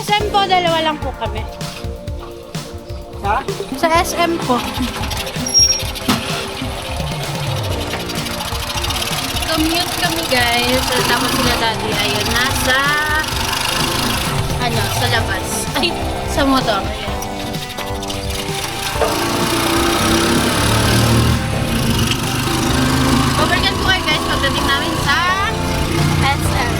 SM po, dalawa lang po kami. Ha? Sa SM po. Commute kami guys. Tapos sila daddy ayun nasa sa labas. Ay, sa motor. Ayan. Babalikan po kayo guys pagdating namin sa SM.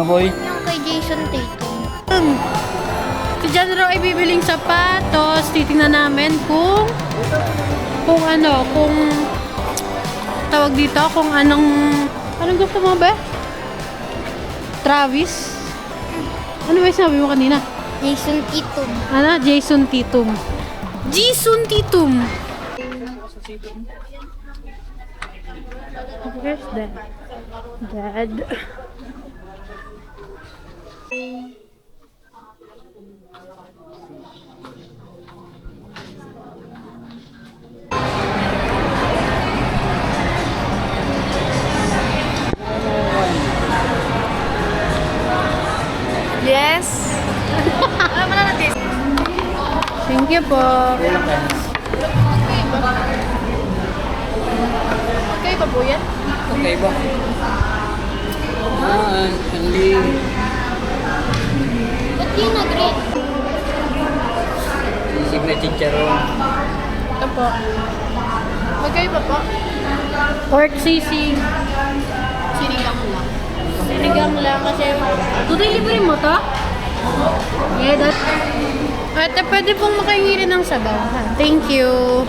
Boy. Yung kay Jason Tatum. Si John raw ay bibiling sapatos. Titingnan namin kung tawag dito, kung anong gusto mo ba? Travis? Ano ba yung sabi mo kanina? Jason Tatum. Ano? Jason Tatum. Jason Tatum. Where's Dad? Dad. Yes. Ano na natin? Thank you po. Okay ba po yan? Okay ba? Hindi. Ba't yun na-green? Sisig na chicharon. Ito po. Okay ba po? Pork sisig. Sinigang lang. Sinigang lang kasi. Delivery mo to? Yeah, that. Ate, pwede pong makahingi rin ng sabaw. Ha? Thank you.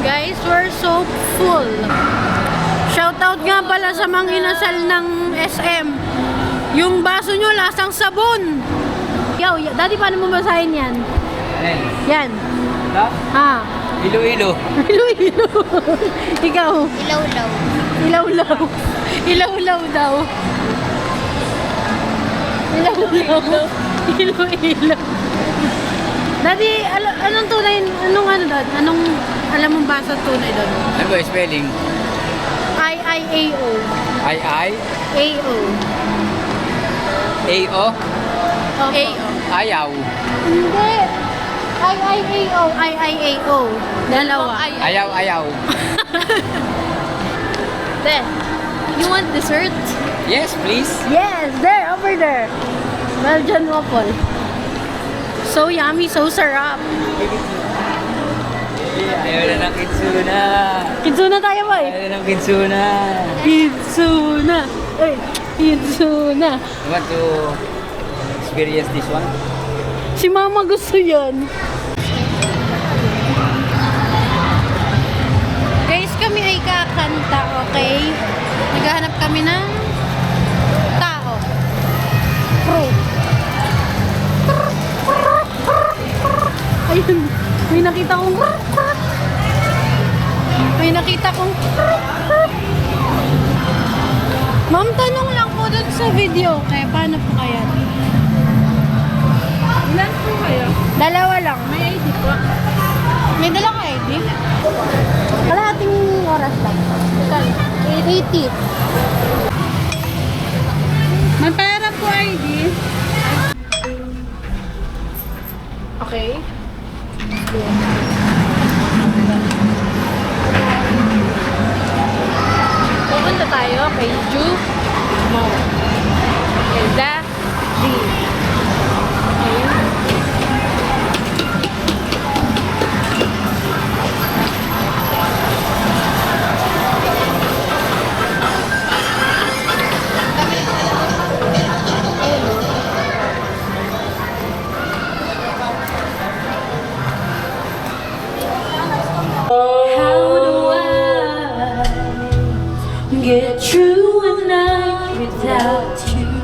Guys, we're so full. Shoutout nga pala sa mga inasal ng SM. Yung baso nyo, lasang sabon. Yo, daddy, paano mo basahin yan? Yan. Ha? Ha? Ilo-ilo. Ilo-ilo. Ikaw. Ilaw-law. Ilaw-law. Ilaw-law daw. Ilaw-law. Ilo-ilo. Daddy, anong tunay, anong ano doon? Anong alam mong basa tunay doon? Ano ba yung spelling? I-I-A-O. I-I? A-O. A-O? A-O. Ayaw. Hindi. I-I-A-O. I-I-A-O. Dalawa. Ayaw, ayaw. Then, you want dessert? Yes, please. Yes, there, over there. Belgian waffle. So yummy, so sarap. Ayaw na ng kitsuna. Kitsuna tayo, boy. Ayaw na ng kitsuna. Kitsuna. Ay, kitsuna. You want to experience this one? Si mama gusto yan. Guys, kami ay kakanta, okay? Naghahanap kami ng tao. Crew. Ayun, may nakita kong Ma'am, tanong lang po dun sa video. Kaya paano po kaya? Ilan po kayo? Dalawa lang. May ID po. May dala ka ID? Kalahating oras lang. 80. May pera po ID. Okay. Pupunta tayo kay Ju Mo. Elda D. Okay. How do I get through a night without you?